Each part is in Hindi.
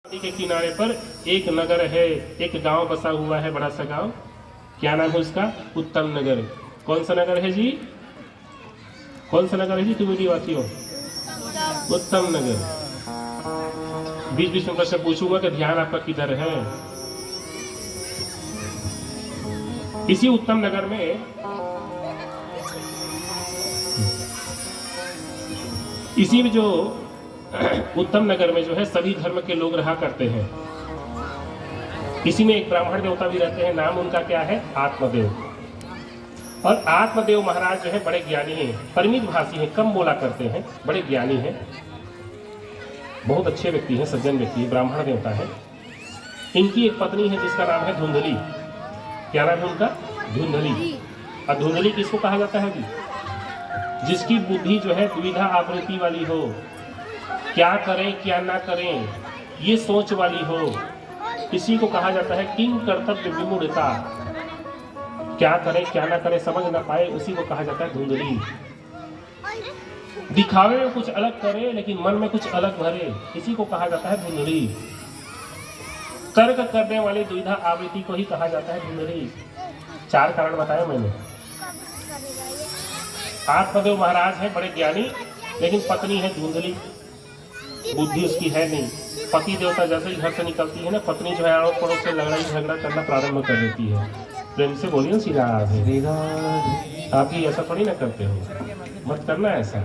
नदी के किनारे पर एक नगर है, एक गांव बसा हुआ है, बड़ा सा गांव। क्या नाम है उसका? उत्तम नगर। कौन सा नगर है जी? कौन सा नगर है जी त्रिवेदी वासियों? उत्तम नगर। बीच बीच में प्रश्न पूछूंगा कि ध्यान आपका किधर है। इसी उत्तम नगर में इसी में जो उत्तम नगर में जो है सभी धर्म के लोग रहा करते हैं। इसी में एक ब्राह्मण देवता भी रहते हैं। नाम उनका क्या है? आत्मदेव। और आत्मदेव महाराज जो है बड़े ज्ञानी हैं, परिमित भाषी हैं, कम बोला करते हैं, बड़े ज्ञानी हैं, बहुत अच्छे व्यक्ति हैं, सज्जन व्यक्ति है, ब्राह्मण देवता है। इनकी एक पत्नी है जिसका नाम है धुंधली। क्या नाम है उनका? धुंधली। और धुंधली किसको कहा जाता है जी? जिसकी बुद्धि जो है द्विधा आवृत्ति वाली हो, क्या करें क्या ना करें ये सोच वाली हो, इसी को कहा जाता है किंग कर्तव्य विमूढ़ता। क्या करें क्या ना करें समझ ना पाए, उसी को कहा जाता है धुंधली। दिखावे में कुछ अलग करे लेकिन मन में कुछ अलग भरे, इसी को कहा जाता है धुंधली। तर्क करने वाली द्विधा आवृत्ति को ही कहा जाता है धुंधली। 4 कारण बताए मैंने। आत्मदेव महाराज है बड़े ज्ञानी, लेकिन पत्नी है धुंधली, बुद्धि उसकी है नहीं। पति देवता जैसे ही घर से निकलती है ना, पत्नी जो है आड़ों पड़ोस से लड़ाई झगड़ा करना प्रारंभ कर देती है। प्रेम से बोलिए सीधा राधे। आप ही ऐसा थोड़ी ना करते हो, मत करना ऐसा।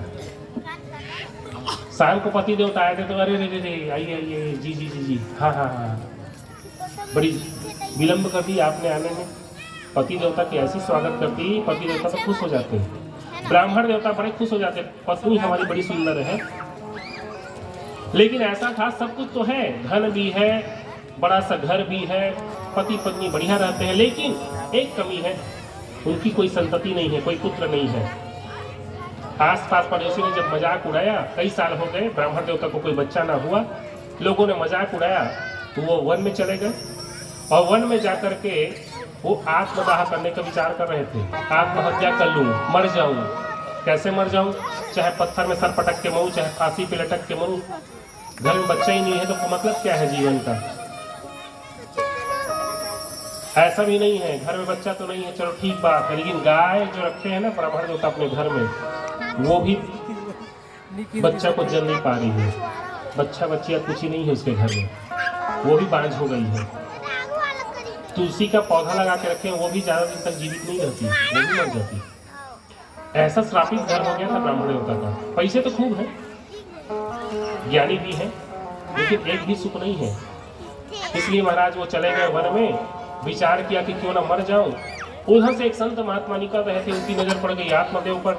शाम को पति देवता आए थे तो अरे रे रे रे आइए आइए जी जी जी जी हाँ हाँ हाँ, बड़ी विलंब कर दी आपने आने में। पति देवता की ऐसी स्वागत करती, पति देवता तो खुश हो जाते हैं, ब्राह्मण देवता बड़े खुश हो जाते हैं, पत्नी हमारी बड़ी सुंदर है। लेकिन ऐसा था, सब कुछ तो है, धन भी है, बड़ा सा घर भी है, पति पत्नी बढ़िया रहते हैं, लेकिन एक कमी है, उनकी कोई संतति नहीं है, कोई पुत्र नहीं है। आसपास पड़ोसी ने जब मजाक उड़ाया, कई साल हो गए ब्राह्मण देवता को कोई बच्चा ना हुआ, लोगों ने मजाक उड़ाया तो वो वन में चले गए। और वन में जाकर के वो आत्मदाह करने का विचार कर रहे थे। आत्महत्या कर लूं, मर जाऊं। कैसे मर जाऊं? चाहे पत्थर में सर पटक के मरूं, चाहे फांसी पे लटक के मरूं। घर में बच्चा ही नहीं है तो मतलब क्या है जीवन का? ऐसा भी नहीं है, घर में बच्चा तो नहीं है, चलो ठीक बात है, लेकिन गाय जो रखे हैं ना ब्राह्मण देवता अपने घर में, वो भी बच्चा को जन्म नहीं पा रही है। बच्चा बच्चिया कुछ ही नहीं है उसके घर में, वो भी बांझ हो गई है। तुलसी का पौधा लगा के रखे हैं, वो भी ज्यादा दिन तक जीवित नहीं रहती, वो भी मर जाती। ऐसा श्रापित घर हो गया था ब्राह्मण देवता का। पैसे तो खूब है, ज्ञानी भी है, लेकिन एक भी सुख नहीं है। इसलिए महाराज वो चले गए वन में, विचार किया कि क्यों ना मर जाऊं। उधर से एक संत महात्मा निकल रहे थे, उनकी नजर पड़ गई आत्मदेव पर।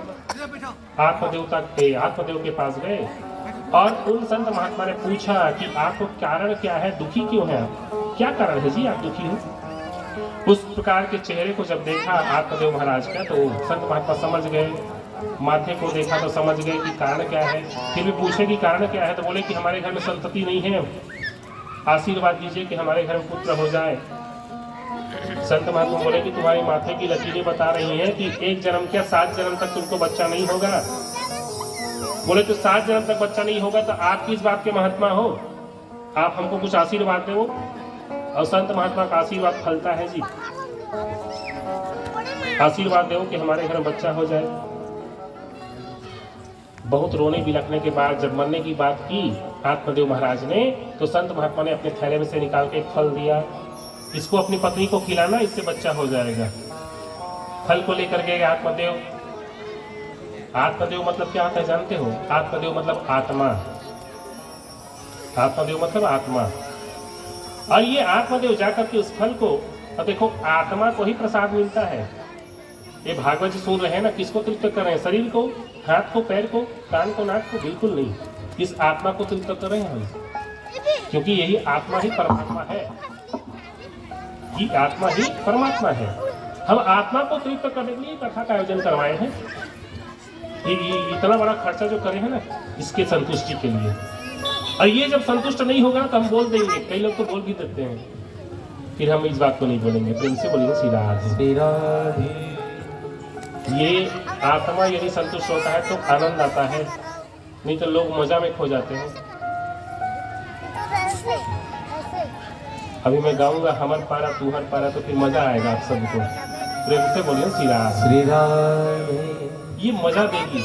आत्मदेव के पास गए और उन संत महात्मा ने पूछा कि आपको कारण क्या है, दुखी क्यों है आप? क्या कारण है जी आप दुखी हो? उस प्रकार के चेहरे को जब देखा आत्मदेव महाराज का, तो संत महात्मा समझ गए। माथे को देखा तो समझ गए कि कारण क्या है। फिर भी पूछे कि कारण क्या है, तो बोले कि हमारे घर में संतति नहीं है, आशीर्वाद दीजिए कि हमारे घर में पुत्र हो जाए। संत महात्मा बोले कि तुम्हारी माथे की लकीरें बता रही हैं कि एक जन्म क्या 7 जन्म तक तुमको बच्चा नहीं होगा। बोले तो 7 जन्म तक बच्चा नहीं होगा तो आप किस बात के महात्मा हो? आप हमको कुछ आशीर्वाद दो। और संत महात्मा का आशीर्वाद फलता है जी। आशीर्वाद दो कि हमारे घर में बच्चा हो जाए। बहुत रोने बिलखने के बाद जब मरने की बात की आत्मदेव महाराज ने, तो संत महात्मा ने अपने थैले में से निकाल के एक फल दिया, इसको अपनी पत्नी को खिलाना, इससे बच्चा हो जाएगा। फल को लेकर गए आत्मदेव। आत्मदेव मतलब क्या होता है जानते हो? आत्मदेव मतलब आत्मा। आत्मदेव मतलब आत्मा। और ये आत्मदेव जाकर के उस फल को, और देखो आत्मा को ही प्रसाद मिलता है। ये भागवत जी सुन रहे हैं ना, किसको तृप्त कर रहे हैं? शरीर को, हाथ को, पैर को, कान को, नाक को? बिल्कुल नहीं, इस आत्मा को तृप्त कर रहे हैं हम, क्योंकि यही आत्मा ही परमात्मा है। ये आत्मा ही परमात्मा है। हम आत्मा को तृप्त करने के लिए कथा का आयोजन करवाए हैं। ये इतना बड़ा खर्चा जो करे हैं ना, इसके संतुष्टि के लिए। और ये जब संतुष्ट नहीं होगा तो हम बोल देंगे, कई लोग तो बोल भी देते हैं, फिर हम इस बात को नहीं बोलेंगे। प्रेम से बोलेंगे श्री राधे। ये आत्मा यदि संतुष्ट होता है तो आनंद आता है, नहीं तो लोग मजा में खो जाते हैं। अभी मैं गाऊंगा हमर पारा तू हर पारा, तो फिर मजा आएगा आप सबको। प्रेम से बोलिए श्री राम। श्री राम। ये मजा देगी,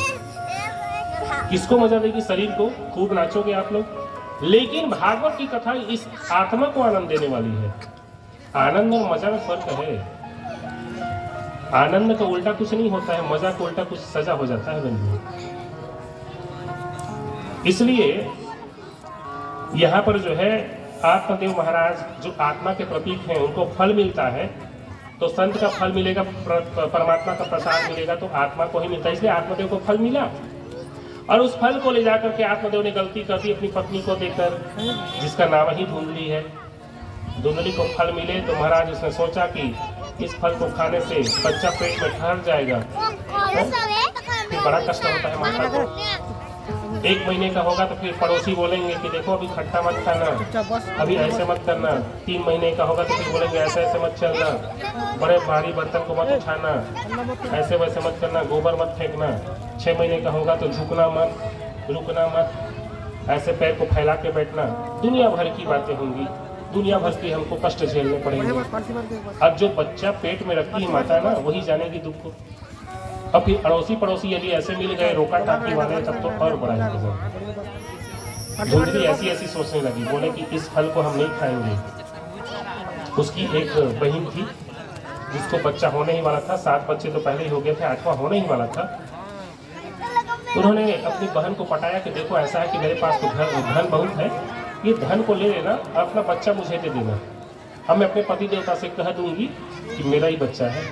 किसको मजा देगी? शरीर को। खूब नाचोगे आप लोग। लेकिन भागवत की कथा इस आत्मा को आनंद देने वाली है। आनंद और मजा में फर्क है। आनंद का उल्टा कुछ नहीं होता है, मजा का उल्टा कुछ सजा हो जाता है बंधु। इसलिए यहाँ पर जो है आत्मदेव महाराज जो आत्मा के प्रतीक हैं, उनको फल मिलता है। तो संत का फल मिलेगा, परमात्मा का प्रसाद मिलेगा, तो आत्मा को ही मिलता है। इसलिए आत्मदेव को फल मिला, और उस फल को ले जाकर के आत्मदेव ने गलती कर दी अपनी पत्नी को देकर, जिसका नाम ही धुंधली है। धुंधली को फल मिले तो महाराज उसने सोचा कि इस फल को खाने से बच्चा पेट में ठहर जाएगा, फिर बड़ा कष्ट होता है माता को। 1 महीने का होगा तो फिर पड़ोसी बोलेंगे कि देखो अभी खट्टा मत खाना, अभी ऐसे मत करना। 3 महीने का होगा तो फिर बोलेंगे ऐसे ऐसे मत चलना, बड़े भारी बर्तन को मत उठाना, ऐसे वैसे मत करना, गोबर मत फेंकना। 6 महीने का होगा तो झुकना मत, रुकना मत, ऐसे पैर को फैला के बैठना। दुनिया भर की बातें होंगी, दुनिया भर के हमको कष्ट झेलने पड़ेंगे। अब जो बच्चा पेट में रखती है माता ना, वही जानेगी दुख को। अब फिर अड़ोसी पड़ोसी यदि ऐसे मिल गए रोका टाकी वाले, तब तो और बड़ा इंतजाम। धुंधली ऐसी ऐसी सोचने लगी, बोले कि इस फल को हम नहीं खाएंगे। उसकी एक बहन थी जिसको बच्चा होने ही वाला था, 7 बच्चे तो पहले ही हो गए थे, 8वां होने ही वाला था। उन्होंने अपनी बहन को पटाया कि देखो ऐसा है कि मेरे पास तो धन बहुत है, ये धन को ले लेना, अपना बच्चा मुझे दे देना। अब मैं अपने पति देवता से कह दूंगी कि मेरा ही बच्चा है।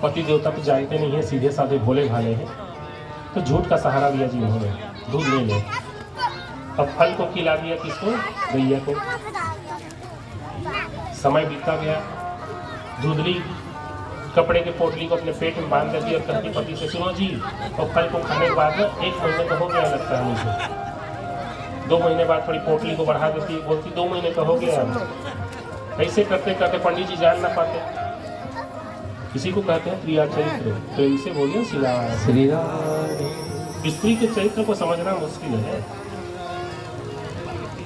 पति देवता तो जानते नहीं है, सीधे साधे भोले भाले हैं, तो झूठ का सहारा लिया जी उन्होंने, दूध ले ले। अब फल को खिला दिया किसको? गैया को। समय बीतता गया, धुंधली कपड़े के पोटली को अपने पेट में बांध देती और कहती पति से, सुनो जी, और फल को खाने के बाद 1 महीने का हो गया लगता है मुझे। 2 महीने बाद थोड़ी पोटली को बढ़ा देती, बोलती 2 महीने का हो गया। ऐसे करते करते पंडित जी जान ना पाते। इसी को कहते हैं प्रिया चरित्र। तो इनसे बोलिए श्री राम। स्त्री के चरित्र को समझना मुश्किल है,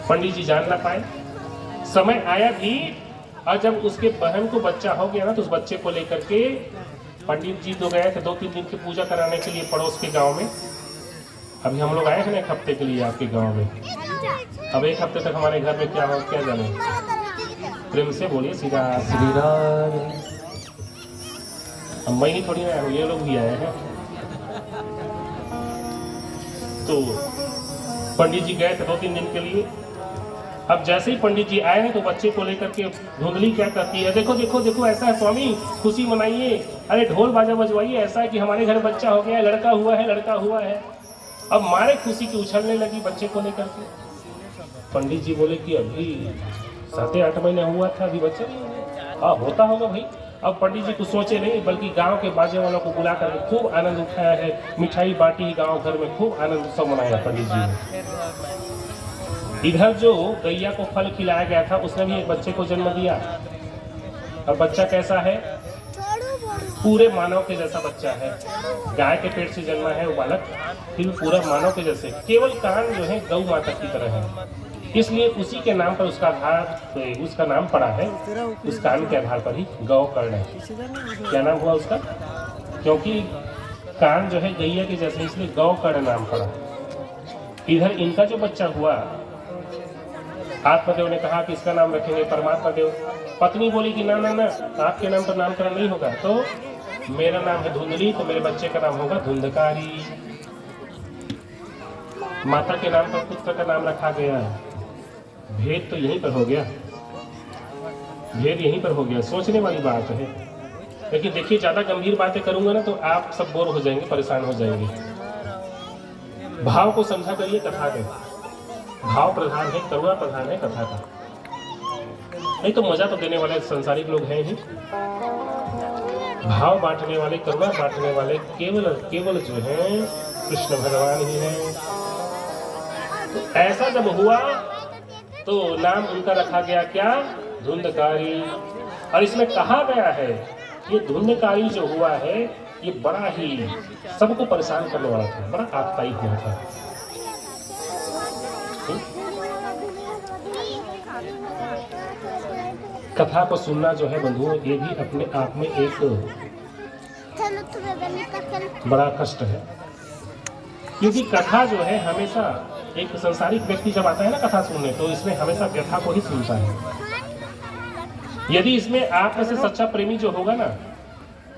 पंडित जी जान ना पाए। समय आया भी, और जब उसके बहन को बच्चा हो गया ना, तो उस बच्चे को लेकर के पंडित जी तो गए थे 2-3 दिन की पूजा कराने के लिए पड़ोस के गांव में। अभी हम लोग आए हैं 1 हफ्ते के लिए आपके गांव में। अब 1 हफ्ते तक हमारे घर में क्या हो क्या जाने। प्रेम से बोलिए श्री राम। अब मैं ही थोड़ी आया हूँ, ये लोग भी आए हैं। तो पंडित जी गए थे 2-3 दिन के लिए। अब जैसे ही पंडित जी आए हैं तो बच्चे को लेकर के धुंधली क्या कहती है, देखो देखो देखो ऐसा है स्वामी, खुशी मनाइए, अरे ढोल बाजा बजवाइए, ऐसा है कि हमारे घर बच्चा हो गया है, लड़का हुआ है, लड़का हुआ है। अब मारे खुशी की उछलने लगी बच्चे को लेकर के। पंडित जी बोले कि अभी 7-8 महीने हुआ था, अभी बच्चा नहीं हुआ। हाँ होता होगा भाई। अब पंडित जी को सोचे नहीं, बल्कि गांव के बाजे वालों को बुला कर खूब आनंद उठाया है, मिठाई बांटी, गांव घर में खूब आनंद उत्सव मनाया पंडित जी ने। इधर जो गैया को फल खिलाया गया था, उसने भी एक बच्चे को जन्म दिया। अब बच्चा कैसा है? पूरे मानव के जैसा बच्चा है। गाय के पेट से जन्मा है वो बालक, फिर पूरा मानव के जैसे, केवल कान जो है गौ माता की तरह है। इसलिए उसी के नाम पर उसका नाम पड़ा है, उस कान के आधार पर ही गौकर्ण है। क्या नाम हुआ उसका? क्योंकि कान जो है गैया के जैसे, इसलिए गौकर्ण नाम पड़ा। इधर इनका जो बच्चा हुआ, आत्मदेव ने कहा कि इसका नाम रखेंगे परमात्मा देव। पत्नी बोली कि ना ना ना, आपके नाम पर नामकरण नहीं होगा, तो मेरा नाम है धुंधली, तो मेरे बच्चे का नाम होगा धुंधकारी। माता के नाम पर पुत्र का नाम रखा गया। भेद तो यहीं पर हो गया, भेद यहीं पर हो गया। सोचने वाली बात है। लेकिन देखिए, ज्यादा गंभीर बातें करूंगा ना तो आप सब बोर हो जाएंगे, परेशान हो जाएंगे। भाव को समझा करिए कथा के। भाव प्रधान है, करुणा प्रधान है कथा का। नहीं तो मजा तो देने वाले संसारिक लोग हैं ही। भाव बांटने वाले, करुणा बांटने वाले केवल जो है कृष्ण भगवान ही हैं। तो ऐसा जब हुआ तो नाम उनका रखा गया क्या? धुंधकारी। और इसमें कहा गया है ये धुंधकारी जो हुआ है, ये बड़ा ही सबको परेशान करने वाला था, बड़ा आपत्तिजनक हुआ था। कथा को सुनना जो है बंधुओं, ये भी अपने आप में एक बड़ा कष्ट है, क्योंकि कथा जो है हमेशा एक संसारिक व्यक्ति जब आता है ना कथा सुनने, तो इसमें हमेशा व्यथा को ही सुनता है। यदि इसमें आप में से सच्चा प्रेमी जो होगा ना,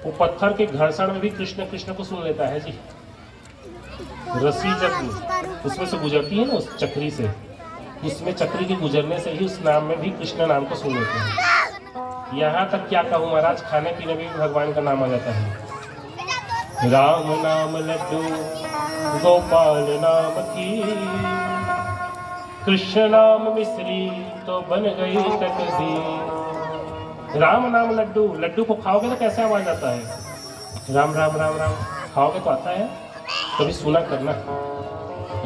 वो पत्थर के घर्षण में भी कृष्ण कृष्ण को सुन लेता है जी। रस्सी जब उसमें से गुजरती है ना, उस चक्री से, उसमें चक्री के गुजरने से ही उस नाम में भी कृष्ण नाम को सुन लेते हैं। यहाँ तक क्या कहूँ महाराज, खाने पीने में भी भगवान का नाम आ जाता है। राम नाम लड्डू गोपाल नाम की, कृष्ण नाम मिश्री तो बन गई तकदीर। राम नाम लड्डू, लड्डू को खाओगे तो कैसे आवाज आता है? राम राम राम राम खाओगे तो आता है, कभी सुना करना।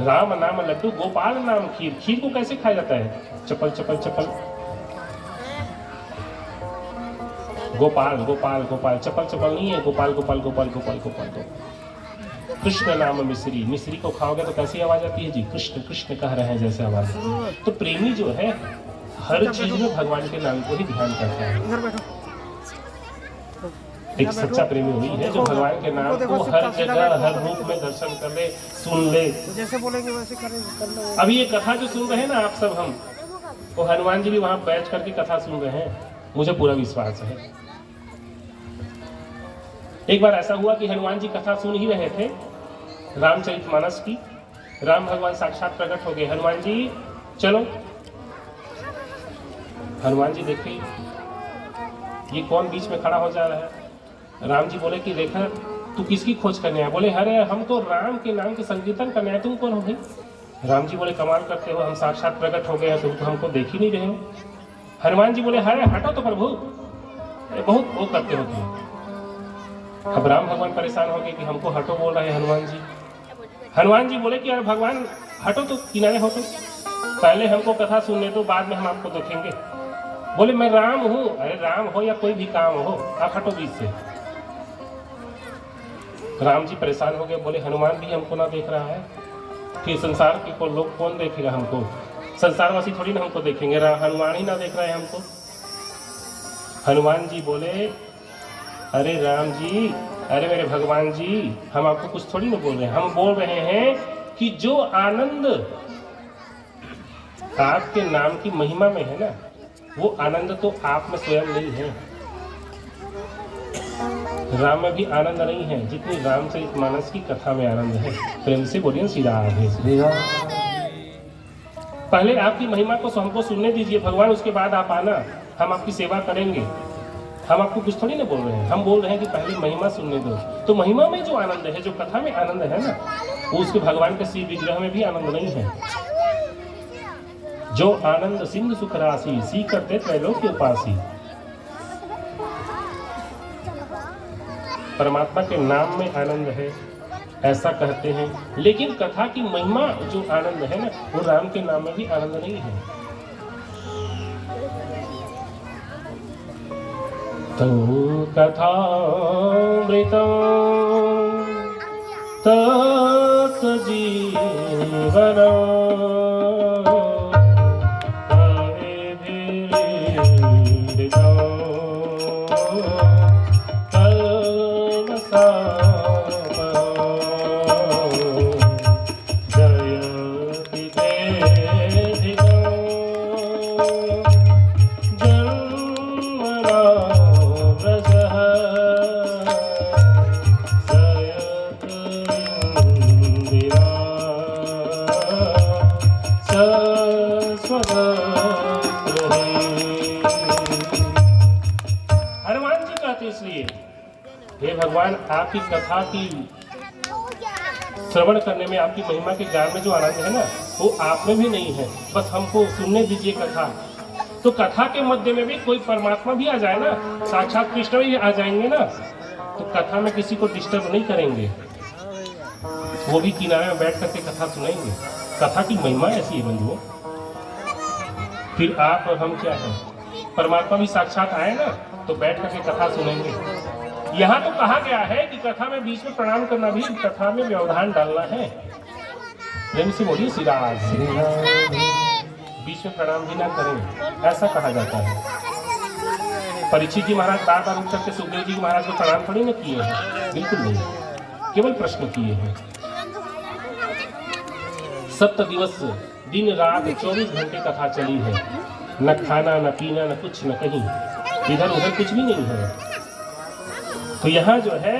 राम नाम लड्डू गोपाल नाम खीर, खीर को कैसे खाया जाता है? चपल चपल चपल, गोपाल गोपाल गोपाल, चपल चपल नहीं है, गोपाल गोपाल गोपाल गोपाल गोपाल गोपाल। कृष्ण नाम मिश्री, मिश्री को खाओगे तो कैसी आवाज आती है जी? कृष्ण कृष्ण कह रहे हैं जैसे आवाज। तो प्रेमी जो है हर चीज में भगवान के नाम को ही ध्यान करता है। एक सच्चा प्रेमी वही है जो भगवान के नाम को हर जगह हर रूप में दर्शन कर ले, सुन ले, जैसे बोलेंगे वैसे करें। अभी ये कथा जो सुन रहे हैं ना आप सब, हम वो हनुमान जी भी वहां बैठ करके कथा सुन रहे हैं, मुझे पूरा विश्वास है। एक बार ऐसा हुआ कि हनुमान जी कथा सुन ही रहे थे रामचरितमानस की। राम भगवान साक्षात प्रकट हो गए। हनुमान जी चलो। हनुमान जी देखे ये कौन बीच में खड़ा हो जा रहा है। राम जी बोले कि देखा तू किसकी खोज करने आया? बोले अरे हम तो राम के नाम के संकीर्तन करने आए, तुम कौन हो भाई? राम जी बोले कमाल करते हो, हम साक्षात प्रकट हो गए हैं, तुम तो हमको देख ही नहीं रहे हो। हनुमान जी बोले अरे हटो तो प्रभु, बहुत वो करते हो तुम। अब राम भगवान परेशान हो गए कि हमको हटो बोल रहे हैं हनुमान जी। हनुमान जी बोले कि अरे भगवान हटो तो, किनारे हो तो, पहले हमको कथा सुनने दो, बाद में हम आपको देखेंगे। बोले मैं राम हूँ। अरे राम हो या कोई भी काम हो, आप हटो बीच से। राम जी परेशान हो गए, बोले हनुमान भी हमको ना देख रहा है, फिर संसार के को लोग कौन देखेगा हमको? संसारवासी थोड़ी ना हमको देखेंगे, हनुमान ही ना देख रहे हैं हमको। हनुमान जी बोले अरे राम जी, अरे मेरे भगवान जी, हम आपको कुछ थोड़ी ना बोल रहे हैं, हम बोल रहे हैं कि जो आनंद आपके नाम की महिमा में है ना, वो आनंद तो आप में स्वयं नहीं है। राम में भी आनंद नहीं है जितनी रामचरितमानस की कथा में आनंद है। प्रेम से बोलिए श्री राधे। पहले आपकी महिमा को हमको सुनने दीजिए भगवान, उसके बाद आप आना, हम आपकी सेवा करेंगे। हम आपको कुछ थोड़ी ना बोल रहे हैं, हम बोल रहे हैं कि पहले महिमा सुनने दो। तो महिमा में जो आनंद है, जो कथा में आनंद है ना, वो उसके भगवान के श्री विग्रह में भी आनंद नहीं है। जो आनंद सिंधु सुख राशि, सी करते त्रैलोक्य उपासी। परमात्मा के नाम में आनंद है ऐसा कहते हैं, लेकिन कथा की महिमा जो आनंद है ना, वो राम के नाम में भी आनंद नहीं है। तो कथामृतं हनुमान जी कहते इसलिए, हे भगवान आपकी कथा की श्रवण करने में, आपकी महिमा के गान में जो आनंद है ना, वो आप में भी नहीं है, बस हमको सुनने दीजिए कथा। तो कथा के मध्य में भी कोई परमात्मा भी आ जाए ना, साक्षात कृष्ण भी आ जाएंगे ना, तो कथा में किसी को डिस्टर्ब नहीं करेंगे, वो भी किनारे में बैठ करके कथा सुनेंगे। कथा की महिमा ऐसी है बंधुओं। फिर आप और हम क्या हैं? परमात्मा भी साक्षात आए ना, तो बैठ करके कथा सुनेंगे। यहाँ तो कहा गया है कि कथा में बीच में प्रणाम करना भी कथा में व्यवधान डालना है। प्रेम से बोलिए श्री राधे। बीच में प्रणाम भी ना करें, ऐसा कहा जाता है। परीक्षित जी महाराज बार बार उठ करके सुखदेव जी महाराज को प्रणाम थोड़ी न किए हैं, बिल्कुल नहीं, केवल प्रश्न किए हैं। 7 दिवस दिन रात 24 घंटे कथा चली है, न खाना न पीना न कुछ न कहीं, इधर उधर कुछ भी नहीं है। तो यहाँ जो है